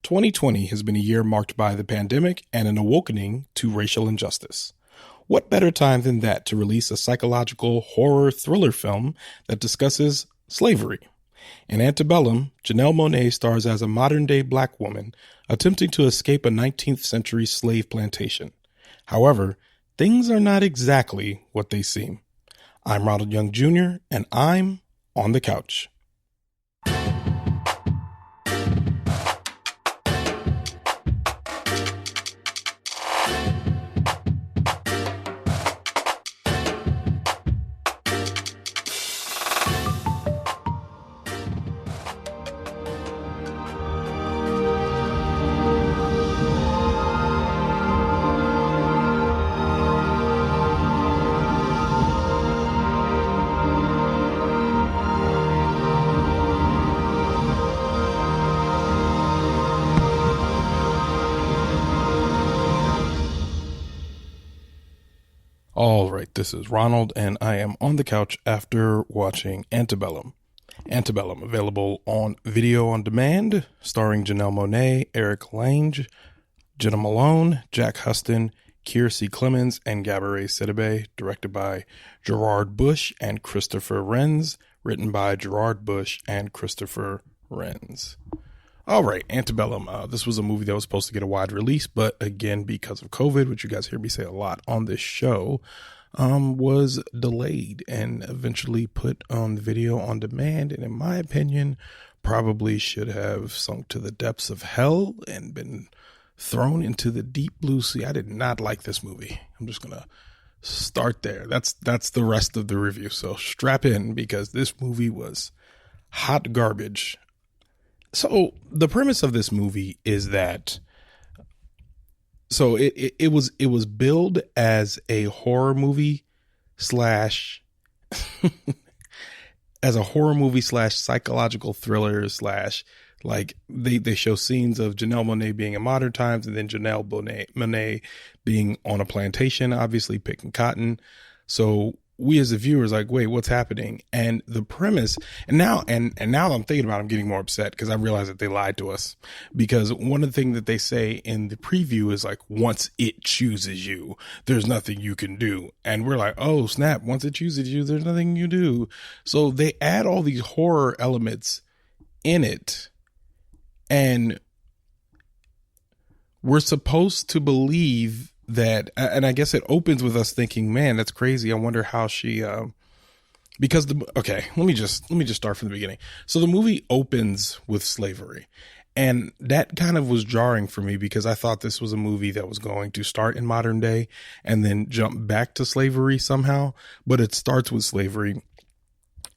2020 has been a year marked by the pandemic and an awakening to racial injustice. What better time than that to release a psychological horror thriller film that discusses slavery? In Antebellum, Janelle Monae stars as a modern-day black woman attempting to escape a 19th century slave plantation. However, things are not exactly what they seem. I'm Ronald Young Jr., and I'm on the couch. All right, this is Ronald, and I am on the couch after watching Antebellum. Antebellum, available on video on demand, starring Janelle Monae, Eric Lange, Jena Malone, Jack Huston, Kiersey Clemons, and Gabourey Sidibe, directed by Gerard Bush and Christopher Renz, written by Gerard Bush and Christopher Renz. All right, Antebellum. This was a movie that was supposed to get a wide release, but again, because of COVID, which you guys hear me say a lot on this show, was delayed and eventually put on video on demand. And in my opinion, probably should have sunk to the depths of hell and been thrown into the deep blue sea. I did not like this movie. I'm just going to start there. That's the rest of the review. So strap in, because this movie was hot garbage. So the premise of this movie is that, so it was billed as a horror movie slash as a horror movie slash psychological thriller slash, like they show scenes of Janelle Monae being in modern times, and then Janelle Monae being on a plantation, obviously picking cotton. So we as the viewers like, wait, what's happening? And the premise, and now I'm thinking about it, I'm getting more upset because I realize that they lied to us. Because one of the things that they say in the preview is like, once it chooses you, there's nothing you can do. And we're like, oh snap, once it chooses you, there's nothing you do. So they add all these horror elements in it, and we're supposed to believe that, and I guess it opens with us thinking, man, that's crazy. I wonder how she, because let me just start from the beginning. So the movie opens with slavery, and that kind of was jarring for me because I thought this was a movie that was going to start in modern day and then jump back to slavery somehow, but it starts with slavery.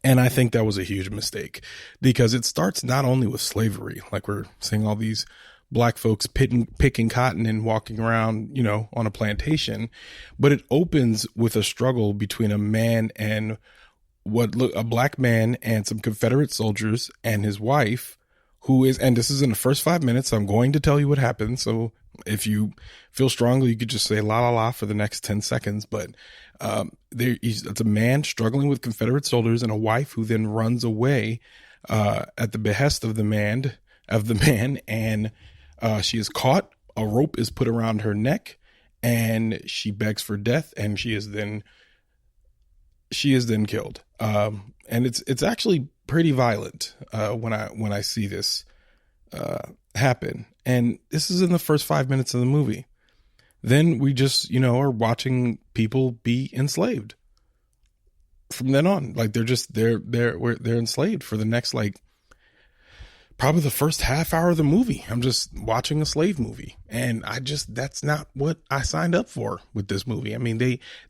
And I think that was a huge mistake, because it starts not only with slavery, like we're seeing all these black folks picking cotton and walking around, on a plantation, but it opens with a struggle between a black man and some Confederate soldiers and his wife, who is, and this is in the first 5 minutes, so I'm going to tell you what happens. So if you feel strongly, you could just say la la la for the next 10 seconds. But it's a man struggling with Confederate soldiers and a wife who then runs away at the behest of the man, and she is caught. A rope is put around her neck, and she begs for death, and she is then killed. And it's actually pretty violent when I see this happen. And this is in the first 5 minutes of the movie. Then we just are watching people be enslaved. From then on, like they're enslaved for the next, like, probably the first half hour of the movie. I'm just watching a slave movie, and that's not what I signed up for with this movie. I mean,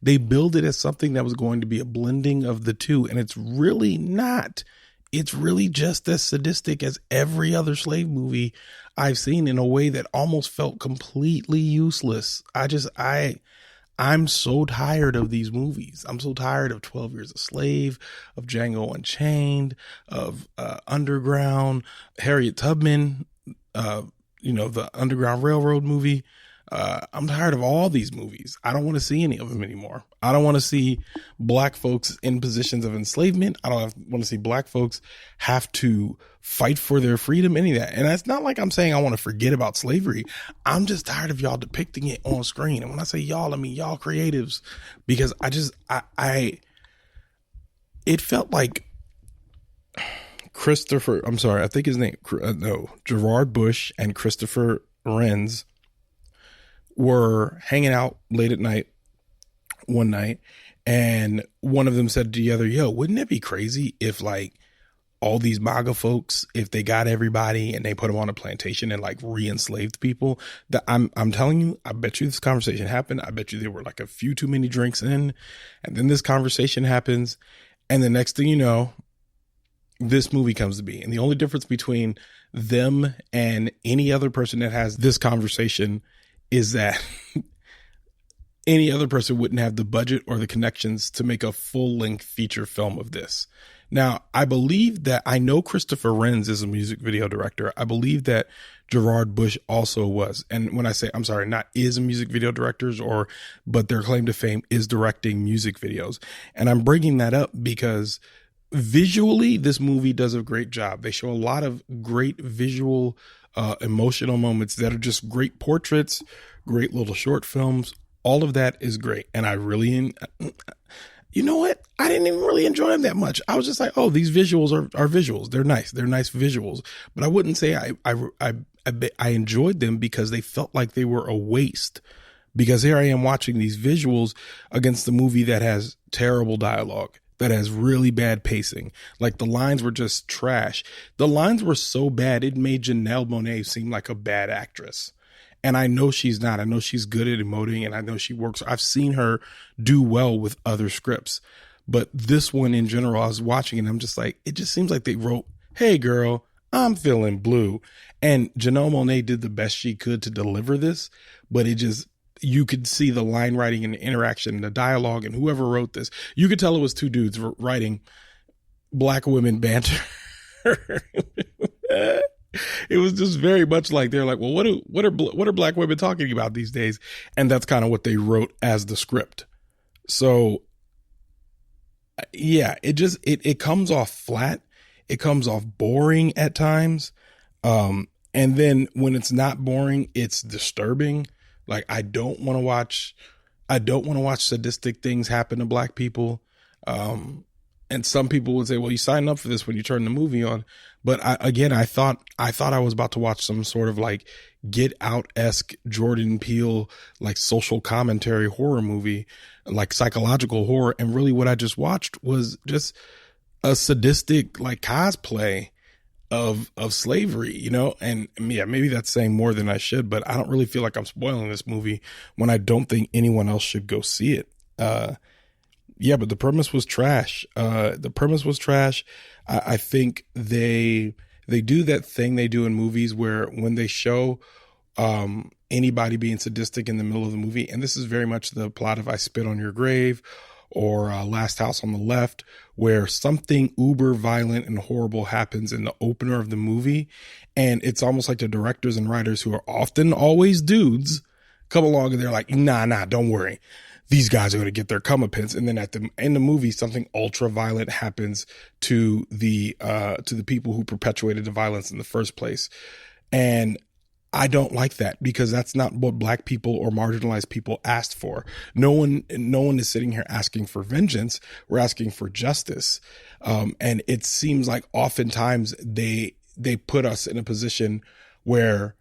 they build it as something that was going to be a blending of the two, and it's really not. It's really just as sadistic as every other slave movie I've seen, in a way that almost felt completely useless. I'm so tired of these movies. I'm so tired of 12 Years a Slave, of Django Unchained, of Underground, Harriet Tubman, the Underground Railroad movie. I'm tired of all these movies. I don't want to see any of them anymore. I don't want to see black folks in positions of enslavement. I don't want to see black folks have to fight for their freedom, any of that. And it's not like I'm saying I want to forget about slavery. I'm just tired of y'all depicting it on screen. And when I say y'all, I mean y'all creatives, because it felt like I think his name, Gerard Bush and Christopher Renz were hanging out late at night one night, and one of them said to the other, yo, wouldn't it be crazy if like all these MAGA folks, if they got everybody and they put them on a plantation and like re-enslaved people? That I'm telling you, I bet you this conversation happened. I bet you there were like a few too many drinks in, and then this conversation happens, and the next thing you know, this movie comes to be. And the only difference between them and any other person that has this conversation is that any other person wouldn't have the budget or the connections to make a full-length feature film of this. Now, I know Christopher Renz is a music video director. I believe that Gerard Bush also was. And when I say, I'm sorry, not is a music video directors, but their claim to fame is directing music videos. And I'm bringing that up because visually, this movie does a great job. They show a lot of great visual emotional moments that are just great portraits, great little short films. All of that is great. And you know what? I didn't even really enjoy them that much. I was just like, oh, these visuals are visuals. They're nice. They're nice visuals. But I wouldn't say I enjoyed them because they felt like they were a waste. Because here I am watching these visuals against the movie that has terrible dialogue, that has really bad pacing. Like the lines were just trash. The lines were so bad, it made Janelle Monae seem like a bad actress. And I know she's not. I know she's good at emoting, and I know she works. I've seen her do well with other scripts. But this one in general, I was watching and I'm just like, it just seems like they wrote, hey girl, I'm feeling blue. And Janelle Monae did the best she could to deliver this, but you could see the line writing and the interaction and the dialogue, and whoever wrote this, you could tell it was two dudes writing black women banter. It was just very much like they're like, well, what are black women talking about these days? And that's kind of what they wrote as the script. So yeah, it comes off flat. It comes off boring at times. And then when it's not boring, it's disturbing. Like I don't want to watch sadistic things happen to black people. And some people would say, well, you signed up for this when you turn the movie on. But I thought I was about to watch some sort of like Get Out-esque Jordan Peele, like social commentary horror movie, like psychological horror. And really what I just watched was just a sadistic like cosplay of slavery, you know? And yeah, maybe that's saying more than I should, but I don't really feel like I'm spoiling this movie when I don't think anyone else should go see it. Yeah, but the premise was trash. I think they do that thing they do in movies where when they show anybody being sadistic in the middle of the movie, and this is very much the plot of I Spit on Your Grave or Last House on the Left, where something uber violent and horrible happens in the opener of the movie, and it's almost like the directors and writers, who are often always dudes, come along and they're like, nah, don't worry. These guys are going to get their comeuppance. And then at the end of the movie, something ultra violent happens to the people who perpetuated the violence in the first place. And I don't like that, because that's not what black people or marginalized people asked for. No one is sitting here asking for vengeance. We're asking for justice. And it seems like oftentimes they put us in a position where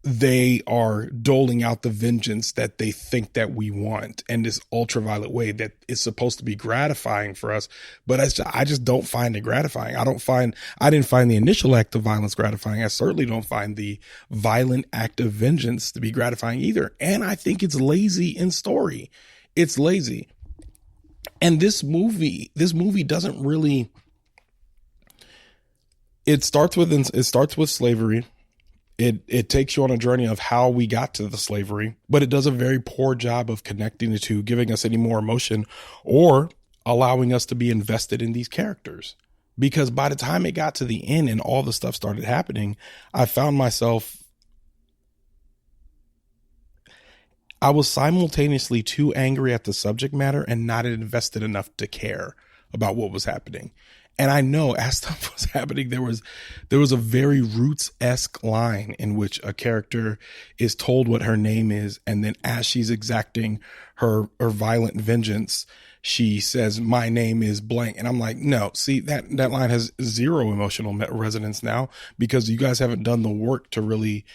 they are doling out the vengeance that they think that we want in this ultraviolet way that is supposed to be gratifying for us. But I just don't find it gratifying. I didn't find the initial act of violence gratifying. I certainly don't find the violent act of vengeance to be gratifying either. And I think it's lazy in story. It's lazy. And this movie doesn't really, it starts with slavery. It takes you on a journey of how we got to the slavery, but it does a very poor job of connecting the two, giving us any more emotion or allowing us to be invested in these characters. Because by the time it got to the end and all the stuff started happening, I found myself I was simultaneously too angry at the subject matter and not invested enough to care about what was happening. And I know as stuff was happening, there was a very Roots-esque line in which a character is told what her name is, and then as she's exacting her violent vengeance, she says, "My name is blank." And I'm like, no, see, that line has zero emotional resonance now, because you guys haven't done the work to really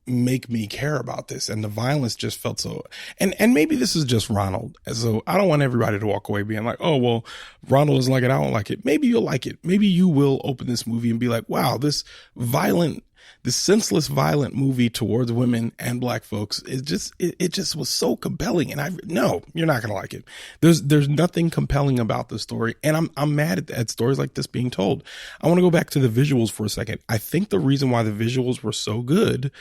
make me care about this. And the violence just felt so, and maybe this is just Ronald. So I don't want everybody to walk away being like, oh, well, Ronald doesn't like it, I don't like it. Maybe you'll like it. Maybe you will open this movie and be like, wow, this senseless violent movie towards women and black folks, it just was so compelling. And no, you're not going to like it. There's nothing compelling about the story. And I'm mad at stories like this being told. I want to go back to the visuals for a second. I think the reason why the visuals were so good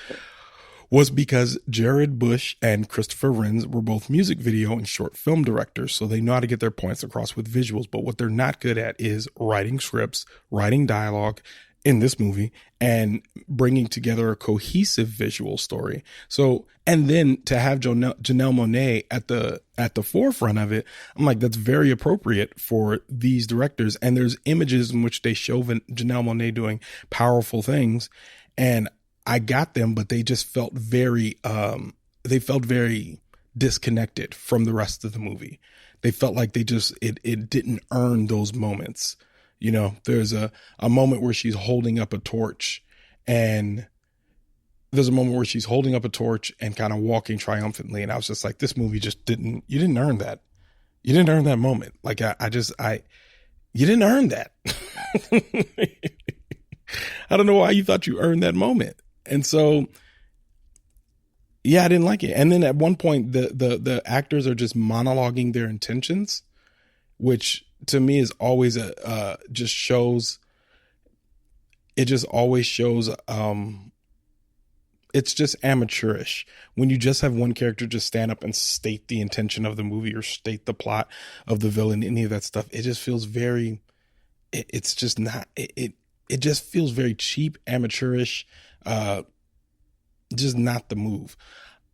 was because Jared Bush and Christopher Renz were both music video and short film directors, so they know how to get their points across with visuals. But what they're not good at is writing scripts, writing dialogue in this movie, and bringing together a cohesive visual story. So, and then to have Janelle Monae at the forefront of it, I'm like, that's very appropriate for these directors. And there's images in which they show Janelle Monae doing powerful things, and I got them, but they just felt very disconnected from the rest of the movie. They felt like it didn't earn those moments. You know, there's a moment where she's holding up a torch, and kind of walking triumphantly. And I was just like, this movie just you didn't earn that. You didn't earn that moment. Like you didn't earn that. I don't know why you thought you earned that moment. And so, yeah, I didn't like it. And then at one point, the actors are just monologuing their intentions, which to me is always just shows. It just always shows. It's just amateurish when you just have one character just stand up and state the intention of the movie or state the plot of the villain. Any of that stuff, it just feels very. It's just not. It just feels very cheap, amateurish. Just not the move.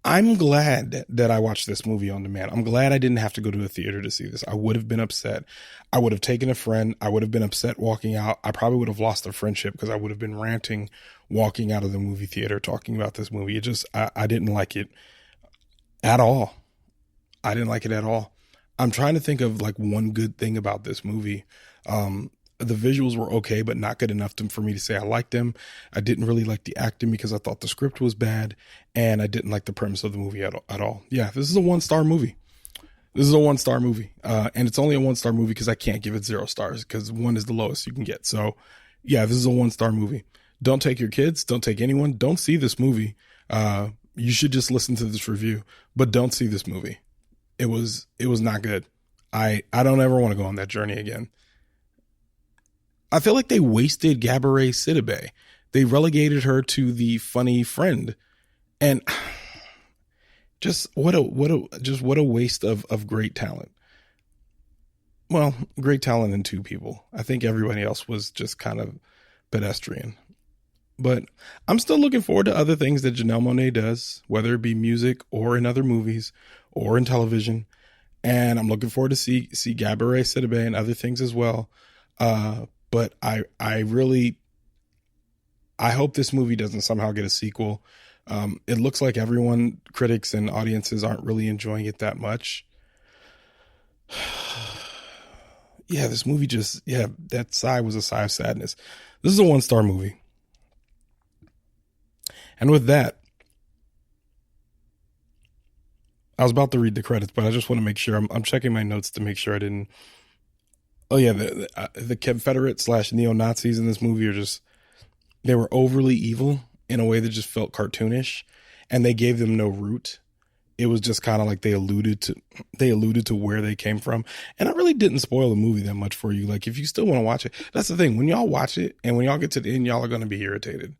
I'm glad that I watched this movie on demand. I'm glad I didn't have to go to a theater to see this. I would have been upset. I would have taken a friend. I would have been upset walking out. I probably would have lost a friendship because I would have been ranting walking out of the movie theater talking about this movie. It just, I didn't like it at all. I didn't like it at all. I'm trying to think of like one good thing about this movie. The visuals were okay, but not good enough for me to say I liked them. I didn't really like the acting because I thought the script was bad, and I didn't like the premise of the movie at all. Yeah, this is a 1-star movie. This is a 1-star movie. And it's only a 1-star movie because I can't give it 0 stars because 1 is the lowest you can get. So yeah, this is a 1-star movie. Don't take your kids. Don't take anyone. Don't see this movie. You should just listen to this review, but don't see this movie. It was not good. I don't ever want to go on that journey again. I feel like they wasted Gabourey Sidibe. They relegated her to the funny friend, and just what a waste of great talent. Well, great talent in 2 people. I think everybody else was just kind of pedestrian. But I'm still looking forward to other things that Janelle Monae does, whether it be music or in other movies or in television. And I'm looking forward to see Gabourey Sidibe and other things as well. But I hope this movie doesn't somehow get a sequel. It looks like critics and audiences aren't really enjoying it that much. Yeah, this movie that sigh was a sigh of sadness. This is a 1-star movie. And with that, I was about to read the credits, but I just want to make sure I'm checking my notes to make sure I didn't. Oh yeah, the Confederate / neo-Nazis in this movie they were overly evil in a way that just felt cartoonish, and they gave them no root. It was just kind of like they alluded to where they came from. And I really didn't spoil the movie that much for you. Like, if you still want to watch it, that's the thing. When y'all watch it and when y'all get to the end, y'all are going to be irritated.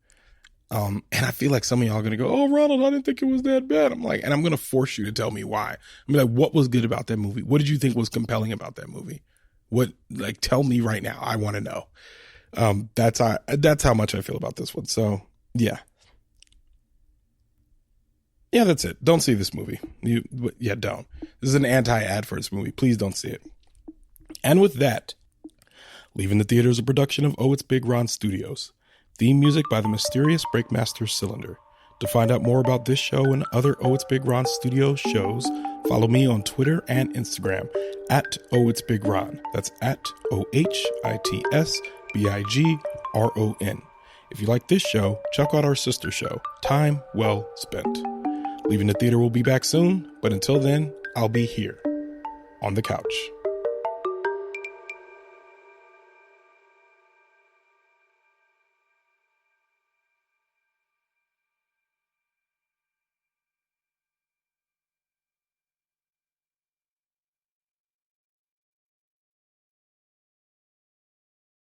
And I feel like some of y'all are going to go, oh, Ronald, I didn't think it was that bad. I'm like, and I'm going to force you to tell me why. I'm like, what was good about that movie? What did you think was compelling about that movie? Tell me right now. I want to know. That's how much I feel about this one. So yeah. Yeah, that's it. Don't see this movie. Don't. This is an anti-ad for this movie. Please don't see it. And with that, Leaving the Theater is a production of ohitsBigRon Studios. Theme music by the mysterious Breakmaster Cylinder. To find out more about this show and other ohitsBigRon Studios shows, follow me on Twitter and Instagram at ohitsBigRon. That's at ohitsBigRon. If you like this show, check out our sister show, Time Well Spent. Leaving the Theater will be back soon, but until then, I'll be here on the couch.